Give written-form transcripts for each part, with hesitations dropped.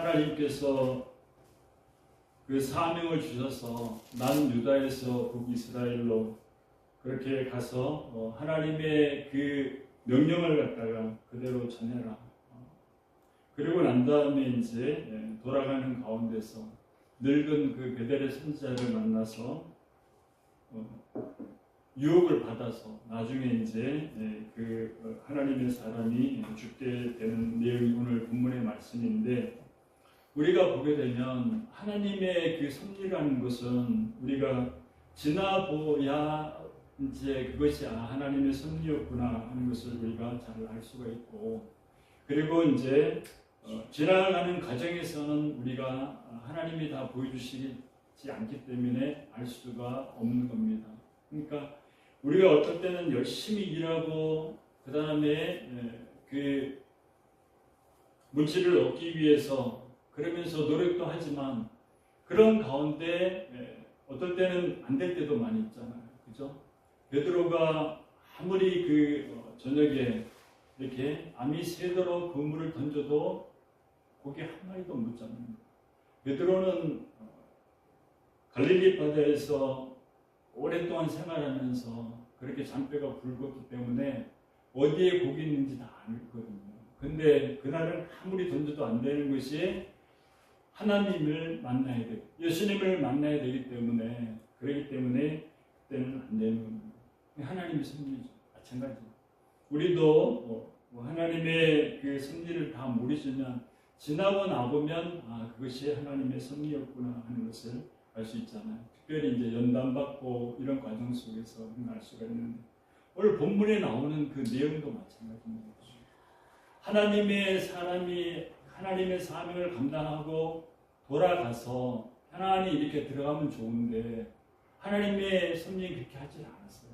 하나님께서 그 사명을 주셔서 난 유다에서 북이스라엘로 그렇게 가서 하나님의 그 명령을 갖다가 그대로 전해라. 그리고 난 다음에 이제 돌아가는 가운데서 늙은 그 베델의 선지자를 만나서 유혹을 받아서 나중에 이제 그 하나님의 사람이 죽게 되는 내용이 오늘 본문의 말씀인데, 우리가 보게 되면 하나님의 그 섭리라는 것은 우리가 지나보야 이제 그것이 하나님의 섭리였구나 하는 것을 우리가 잘 알 수가 있고, 그리고 이제 지나가는 과정에서는 우리가 하나님이 다 보여주시지 않기 때문에 알 수가 없는 겁니다. 그러니까 우리가 어떨 때는 열심히 일하고 그 다음에 그 물질을 얻기 위해서 그러면서 노력도 하지만 그런 가운데 어떨 때는 안 될 때도 많이 있잖아요. 그죠? 베드로가 아무리 그 저녁에 이렇게 암이 새도록 그물을 던져도 고기 한 마리도 못 잡는다. 베드로는 갈릴리 바다에서 오랫동안 생활하면서 그렇게 잔뼈가 굵었기 때문에 어디에 고기 있는지 다 알거든요. 근데 그날은 아무리 던져도 안 되는 것이 하나님을 만나야 되고 예수님을 만나야 되기 때문에, 그렇기 때문에 그때는 안 되는 겁니다. 하나님의 섭리죠. 마찬가지. 우리도 하나님의 그 섭리를 다 모르시면 지나고 나보면 그것이 하나님의 섭리였구나 하는 것을 알 수 있잖아요. 특별히 이제 연단받고 이런 과정 속에서 알 수가 있는데, 오늘 본문에 나오는 그 내용도 마찬가지입니다. 하나님의 사람이 하나님의 사명을 감당하고 돌아가서 하나님 이렇게 들어가면 좋은데 하나님의 섭리는 그렇게 하지 않았어요.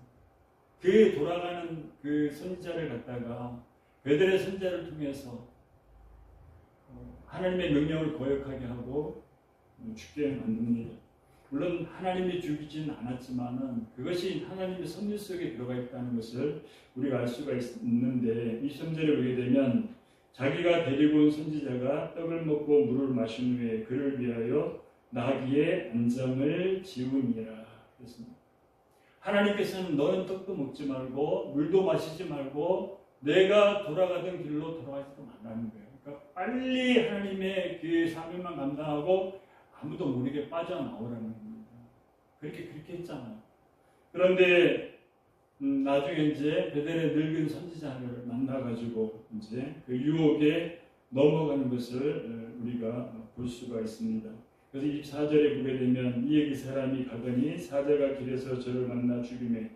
그 돌아가는 그 선지자를 갖다가 베델의 선지자를 통해서 하나님의 명령을 거역하게 하고 죽게 만듭니다. 물론 하나님이 죽이지는 않았지만은 그것이 하나님의 섭리 속에 들어가 있다는 것을 우리가 알 수가 있는데, 이 3절에 보게 되면 자기가 데리고 온 선지자가 떡을 먹고 물을 마신 후에 그를 위하여 나귀의 안장을 지우니라 그랬습니다. 하나님께서는 너는 떡도 먹지 말고 물도 마시지 말고 내가 돌아가던 길로 돌아가지도 말라는 거예요. 그러니까 빨리 하나님의 그 사명만 감당하고 아무도 모르게 빠져나오라는 겁니다. 그렇게 했잖아요. 그런데 나중에 이제 베델의 늙은 선지자를 만나가지고 이제 그 유혹에 넘어가는 것을 우리가 볼 수가 있습니다. 그래서 24절에 보게 되면 이에 그 사람이 가더니 사자가 길에서 저를 만나 죽이매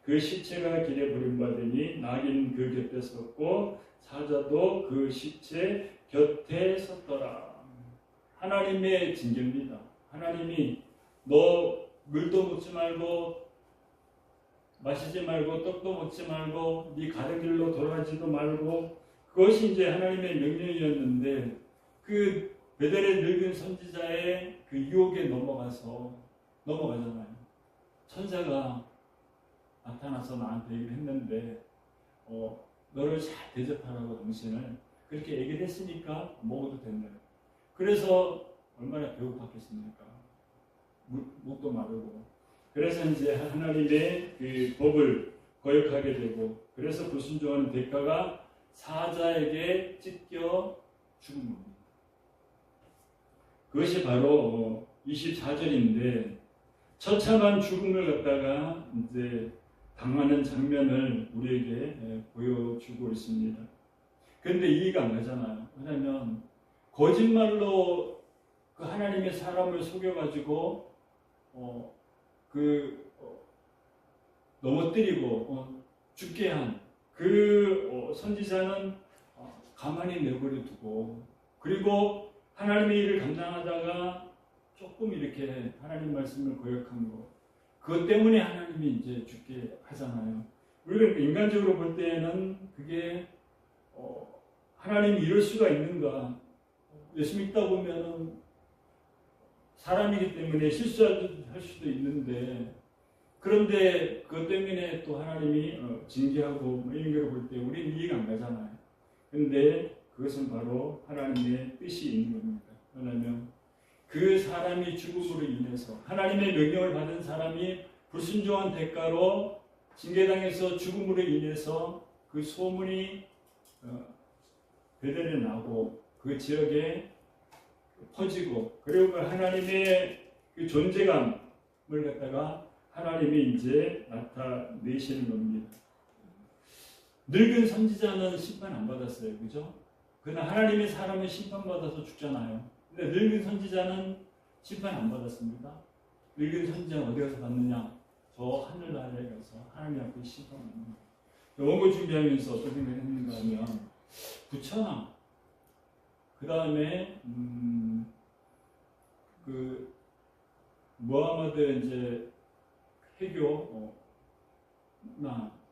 그 시체가 길에 버림받으니 낙인 그 곁에 섰고 사자도 그 시체 곁에 섰더라. 하나님의 징계입니다. 하나님이 너 물도 먹지 말고 마시지 말고 떡도 먹지 말고 네 가는 길로 돌아가지도 말고, 그것이 이제 하나님의 명령이었는데 그 베델의 늙은 선지자의 그 유혹에 넘어가잖아요. 천사가 나타나서 나한테 얘기를 했는데 너를 잘 대접하라고 당신을 그렇게 얘기를 했으니까 먹어도 된다. 그래서 얼마나 배고팠겠습니까? 목도 마르고. 그래서 이제 하나님의 그 법을 거역하게 되고, 그래서 불순종하는 대가가 사자에게 찢겨 죽은 겁니다. 그것이 바로 24절인데 처참한 죽음을 갖다가 이제 당하는 장면을 우리에게 보여주고 있습니다. 그런데 이해가 안 가잖아요. 왜냐하면 거짓말로 그 하나님의 사람을 속여가지고 넘어뜨리고 죽게 한 그 선지자는 가만히 내버려 두고, 그리고 하나님의 일을 감당하다가 조금 이렇게 하나님 말씀을 거역한 거, 그것 때문에 하나님이 이제 죽게 하잖아요. 우리가 인간적으로 볼 때는 그게 하나님이 이럴 수가 있는가? 예수 믿다 보면은 사람이기 때문에 실수할 수도 있는데, 그런데 그것 때문에 또 하나님이 징계하고 이런 걸 볼 때 우리는 이해가 안 가잖아요. 그런데 그것은 바로 하나님의 뜻이 있는 겁니다. 왜냐하면 그 사람이 죽음으로 인해서 하나님의 명령을 받은 사람이 불순종한 대가로 징계당해서 죽음으로 인해서 그 소문이 베델에 나고 그 지역에 퍼지고 그리고 하나님의 그 존재감을 갖다가 하나님이 이제 나타내시는 겁니다. 늙은 선지자는 심판 안 받았어요. 그죠? 그러나 하나님의 사람은 심판받아서 죽잖아요. 근데 늙은 선지자는 심판 안 받았습니다. 늙은 선지자는 어디 가서 받느냐? 저 하늘나라에 가서 하나님 앞에 심판합니다. 원고 준비하면서 어떤 생각을 했는가 하면 부처나 그 다음에 그 무하마드 이제 해교나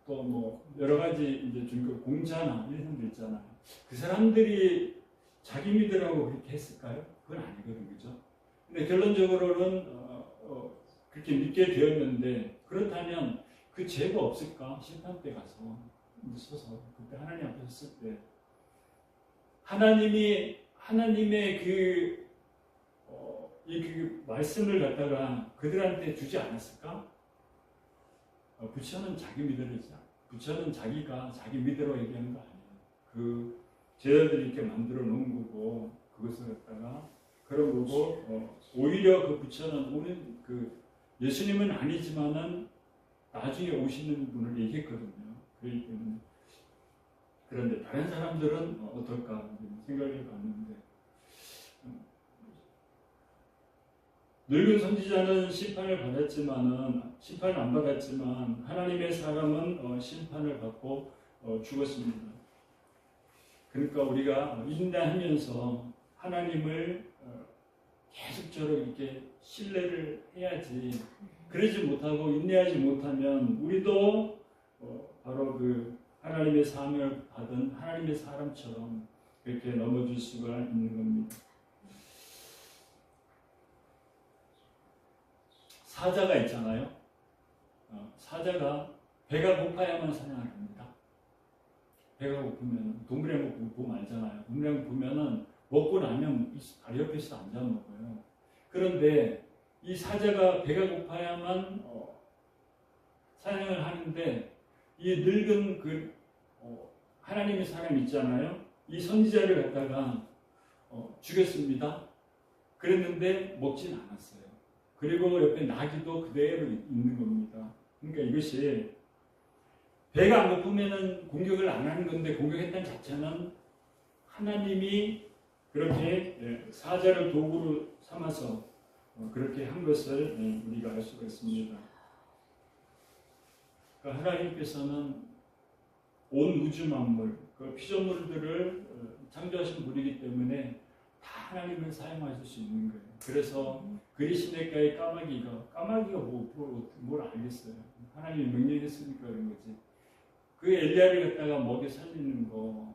또 뭐 여러 가지 이제 종교 공자나 이런 사람들 있잖아요. 그 사람들이 자기 믿으라고 그렇게 했을까요? 그건 아니거든요, 그죠? 근데 결론적으로는 그렇게 믿게 되었는데 그렇다면 그 죄가 없을까? 심판 때 가서 서서 그때 하나님 앞에 섰을 때 하나님의 그 말씀을 갖다가 그들한테 주지 않았을까? 부처는 자기 믿으려지 않아. 부처는 자기가 자기 믿으러 얘기하는 거 아니에요. 그 제자들이 이렇게 만들어 놓은 거고 그것을 갖다가 그런 거고 오히려 그 부처는 오는 그 예수님은 아니지만은 나중에 오시는 분을 얘기했거든요. 그렇기 때문에 그런데 다른 사람들은 어떨까 생각을 해봤는데 늙은 선지자는 심판을 안 받았지만 하나님의 사람은 심판을 받고 죽었습니다. 그러니까 우리가 인내하면서 하나님을 계속적으로 이렇게 신뢰를 해야지. 그러지 못하고 인내하지 못하면 우리도 바로 그 하나님의 사명을 받은 하나님의 사람처럼 그렇게 넘어질 수가 있는 겁니다. 사자가 있잖아요. 사자가 배가 고파야만 사냥을 합니다. 배가 고프면 동물의 보면 알잖아요. 동물의 보면은 먹고 나면 다리 옆에서 앉아 먹어요. 그런데 이 사자가 배가 고파야만 사냥을 하는데 이 늙은 그 하나님의 사람 있잖아요. 이 선지자를 갖다가 죽였습니다. 그랬는데 먹진 않았어요. 그리고 옆에 나귀도 그대로 있는 겁니다. 그러니까 이것이 배가 안 고프면은 공격을 안 하는 건데 공격했다는 자체는 하나님이 그렇게 사자를 도구로 삼아서 그렇게 한 것을 우리가 알 수가 있습니다. 그러니까 하나님께서는 온 우주 만물, 그 피조물들을 창조하신 분이기 때문에 다 하나님을 사용하실 수 있는 거예요. 그래서 그리시네가의 까마귀가 뭘 알겠어요. 하나님이 명령했으니까 그런 거지. 그 엘리야를 갖다가 먹여 살리는 거,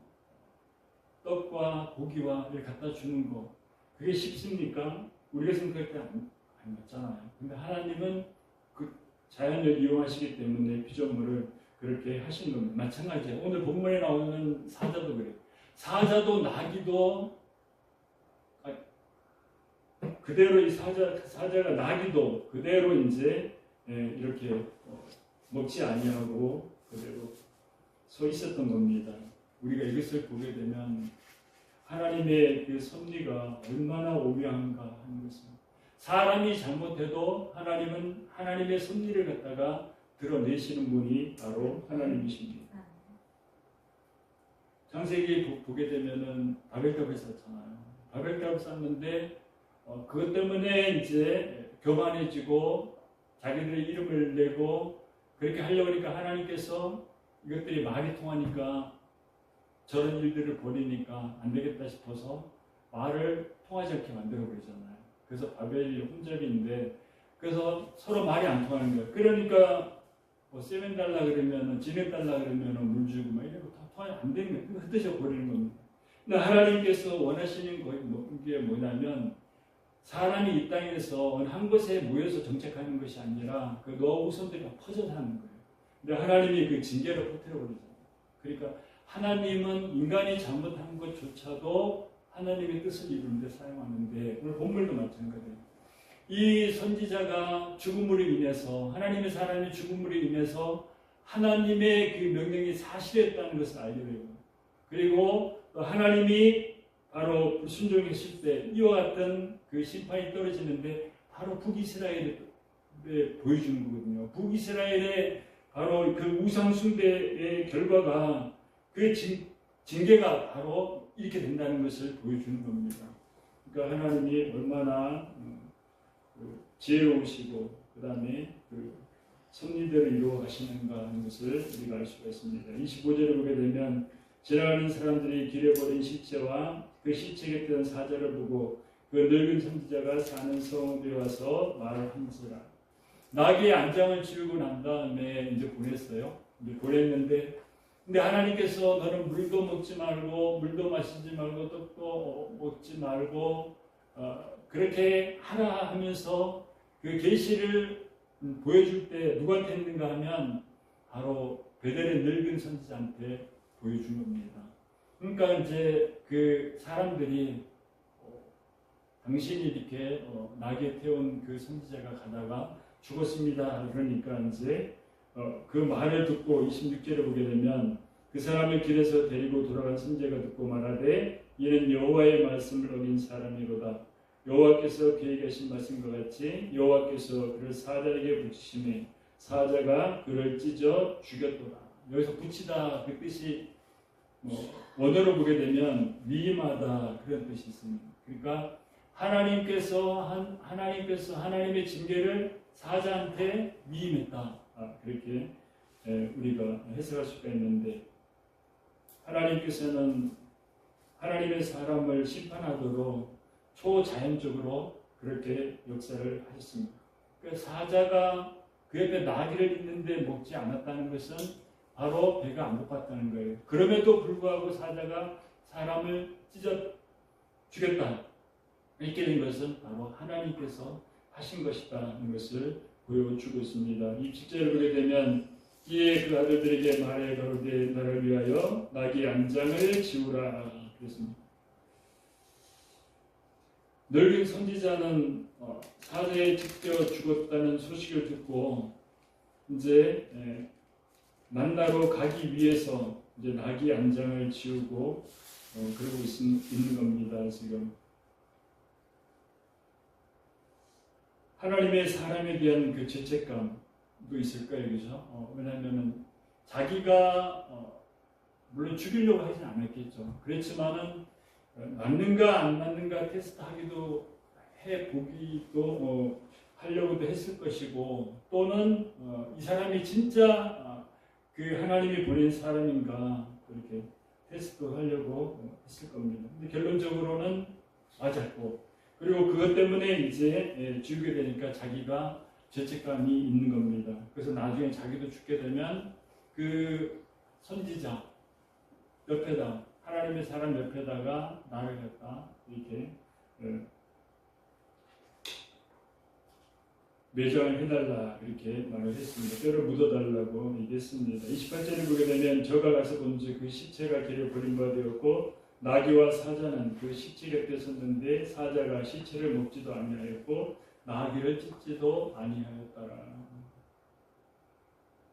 떡과 고기와 이렇게 갖다 주는 거, 그게 쉽습니까? 우리가 생각할 때 안 맞잖아요. 근데 하나님은 그 자연을 이용하시기 때문에 피조물을 그렇게 하신 겁니다. 마찬가지예요. 오늘 본문에 나오는 사자도 그래요. 사자도 나귀도 그대로 이 사자가 나귀도 그대로 이제 이렇게 먹지 아니하고 그대로 서 있었던 겁니다. 우리가 이것을 보게 되면 하나님의 그 섭리가 얼마나 오묘한가 하는 것입니다. 사람이 잘못해도 하나님은 하나님의 섭리를 갖다가 드러내시는 분이 바로 하나님이십니다. 창세기 보게 되면은 바벨탑을 쌓잖아요. 바벨탑을 쌓는데 그것 때문에 이제 교만해지고 자기들의 이름을 내고 그렇게 하려고 하니까 하나님께서 이것들이 말이 통하니까 저런 일들을 벌이니까 안 되겠다 싶어서 말을 통하지 않게 만들어 버리잖아요. 그래서 바벨이 혼잡인데 그래서 서로 말이 안 통하는 거예요. 그러니까 세멘 달라 그러면은 진액 달라 그러면은 물 주고 막 이런 거 다 통하지 안 되는 거예요. 흩어져 버리는 겁니다. 근데 하나님께서 원하시는 게 뭐냐면 사람이 이 땅에서 한 곳에 모여서 정착하는 것이 아니라 그 노아 후손들이 퍼져 사는 거예요. 근데 하나님이 그 징계를 퍼뜨려 버리잖아요. 그러니까 하나님은 인간이 잘못한 것조차도 하나님의 뜻을 이루는데 사용하는데 오늘 본문도 마찬가지예요. 이 선지자가 죽음으로 인해서 하나님의 사람이 죽음으로 인해서 하나님의 그 명령이 사실이었다는 것을 알게 되고 그리고 하나님이 바로 불순종했을 때 이와 같은 그 심판이 떨어지는데 바로 북이스라엘에 보여주는 거거든요. 북이스라엘의 바로 그 우상숭배의 결과가 그 징계가 바로 이렇게 된다는 것을 보여주는 겁니다. 그러니까 하나님이 얼마나 지혜로우시고 그 다음에 그 섭리대로 이루어 가시는가 하는 것을 우리가 알 수가 있습니다. 25절을 보게 되면 지나가는 사람들이 길에 버린 시체와 그 시체 곁에 사자를 보고 그 늙은 선지자가 사는 성읍에 와서 말을 한지라. 나귀의 안장을 지우고 난 다음에 이제 보냈어요. 이제 보냈는데 근데 하나님께서 너는 물도 먹지 말고 물도 마시지 말고 떡도 먹지 말고 그렇게 하라 하면서 그 계시를 보여줄 때 누구한테 했는가 하면 바로 베델의 늙은 선지자한테 보여준 겁니다. 그러니까 이제 그 사람들이 당신이 이렇게 나귀에 태운 그 선지자가 가다가 죽었습니다. 그러니까 이제 그 말을 듣고 26절에 보게 되면 그 사람을 길에서 데리고 돌아간 선지자가 듣고 말하되 이는 여호와의 말씀을 어긴 사람이로다. 여호와께서 그에게 하신 말씀과 같이 여호와께서 그를 사자에게 붙이심에 사자가 그를 찢어 죽였도다. 여기서 붙이다 그 뜻이 원어로 보게 되면 위임하다 그런 뜻이 있습니다. 그러니까 하나님께서 하나님의 징계를 사자한테 위임했다. 그렇게 우리가 해석할 수가 있는데 하나님께서는 하나님의 사람을 심판하도록 초자연적으로 그렇게 역사를 하셨습니다. 그러니까 사자가 그 옆에 나귀를 있는데 먹지 않았다는 것은 바로 배가 안 고팠다는 거예요. 그럼에도 불구하고 사자가 사람을 찢어 죽였다. 이렇게 된 것은 바로 하나님께서 하신 것이다는 것을 보여주고 있습니다. 27절을 보게 되면 이에 그 아들들에게 말해 가로되 나를 위하여 나귀 안장을 지우라 그랬습니다. 늙은 선지자는 사자에 찢겨 죽었다는 소식을 듣고 이제 만나러 가기 위해서 이제 나귀 안장을 지우고 그러고 있는 겁니다. 지금 하나님의 사람에 대한 그 죄책감도 있을까요, 그죠? 왜냐하면 자기가 물론 죽이려고 하진 않았겠죠. 그렇지만은 맞는가 안 맞는가 테스트하기도 해보기도 하려고도 했을 것이고 또는 이 사람이 진짜 그 하나님이 보낸 사람인가 그렇게 테스트도 하려고 했을 겁니다. 근데 결론적으로는 맞았고 그리고 그것 때문에 이제 죽게 되니까 자기가 죄책감이 있는 겁니다. 그래서 나중에 자기도 죽게 되면 그 선지자 옆에다 하나님의 사람 옆에다가 나를 갖다 이렇게 매장을 해달라 이렇게 말을 했습니다. 뼈를 묻어달라고 얘기했습니다. 28절을 보게 되면 저가 가서 본즉 그 시체가 길에 버린 바 되었고 나귀와 사자는 그 시체 곁에 섰는데 사자가 시체를 먹지도 아니하였고 나귀를 찢지도 아니하였더라.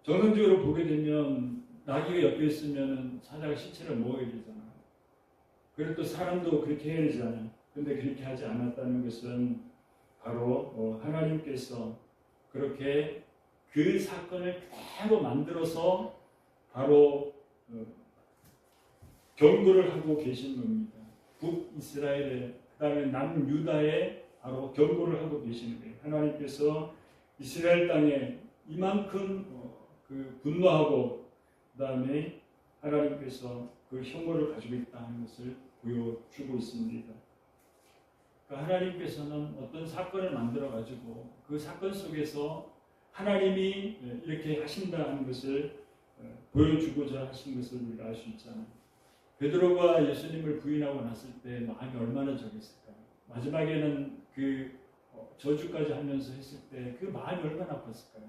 정상적으로 보게 되면 나귀가 옆에 있으면 사자가 시체를 먹어야 되잖아요. 그리고 또 사람도 그렇게 해야 되잖아요. 근데 그렇게 하지 않았다는 것은 바로 하나님께서 그렇게 그 사건을 그대로 만들어서 바로 경고를 하고 계신 겁니다. 북이스라엘에 그다음에 남유다에 바로 경고를 하고 계시는 거예요. 하나님께서 이스라엘 땅에 이만큼 그 분노하고 그다음에 하나님께서 그 혐오를 가지고 있다는 것을 보여주고 있습니다. 그러니까 하나님께서는 어떤 사건을 만들어 가지고 그 사건 속에서 하나님이 이렇게 하신다는 것을 보여주고자 하신 것을 우리가 알 수 있잖아요. 베드로가 예수님을 부인하고 났을 때 마음이 얼마나 적었을까요? 마지막에는 그 저주까지 하면서 했을 때 그 마음이 얼마나 아팠을까요?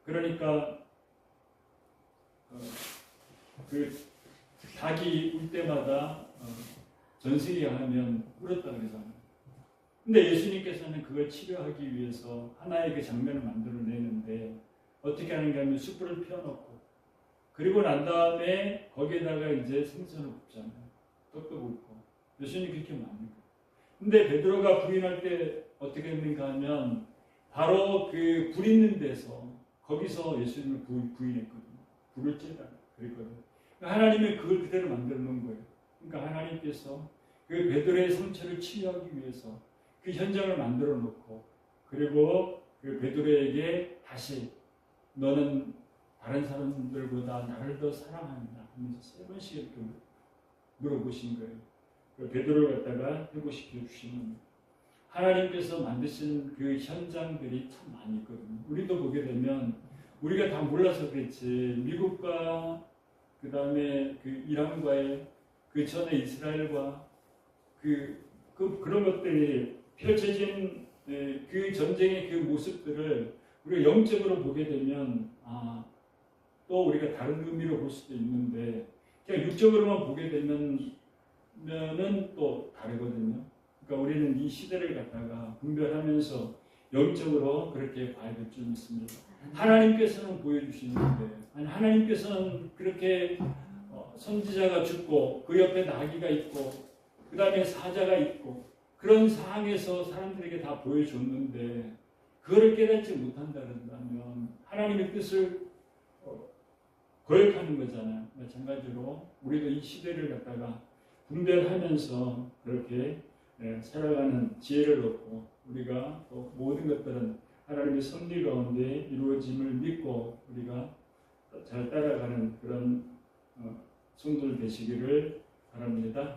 그러니까 그 닭이 울 때마다 전생에 하면 울었다 그러잖아요. 근데 예수님께서는 그걸 치료하기 위해서 하나의 그 장면을 만들어내는데 어떻게 하는가 하면 숯불을 피워놓고 그리고 난 다음에 거기에다가 이제 생선을 굽잖아요. 떡도 굽고 예수님이 그렇게 만든 거예요. 근데 베드로가 부인할 때 어떻게 했는가 하면 바로 그 불 있는 데서 거기서 예수님을 부인했거든요. 불을 쬐다 그랬거든요. 하나님이 그걸 그대로 만들어 놓은 거예요. 그러니까 하나님께서 그 베드로의 상처를 치유하기 위해서 그 현장을 만들어 놓고 그리고 그 베드로에게 다시 너는 다른 사람들보다 나를 더 사랑한다 하면서 3번씩 이렇게 물어보신 거예요. 그 베드로를 갖다가 회복시켜 주시는 거예요. 하나님께서 만드신 그 현장들이 참 많이 있거든요. 우리도 보게 되면 우리가 다 몰라서 그랬지 미국과 그 다음에 그 이란과의 그 전에 이스라엘과 그런 것들이 펼쳐진 그 전쟁의 그 모습들을 우리가 영적으로 보게 되면 또 우리가 다른 의미로 볼 수도 있는데 그냥 육적으로만 보게 되면은 또 다르거든요. 그러니까 우리는 이 시대를 갖다가 분별하면서 영적으로 그렇게 봐야 될 줄 믿습니다. 하나님께서는 보여주시는데 하나님께서는 그렇게 선지자가 죽고 그 옆에 나귀가 있고 그 다음에 사자가 있고 그런 상황에서 사람들에게 다 보여줬는데 그거를 깨닫지 못한다면 하나님의 뜻을 거역하는 거잖아요. 마찬가지로 우리도 이 시대를 갖다가 분별하면서 그렇게 살아가는 지혜를 얻고 우리가 또 모든 것들은 하나님의 섭리 가운데 이루어짐을 믿고 우리가 잘 따라가는 그런 성도들 되시기를 바랍니다.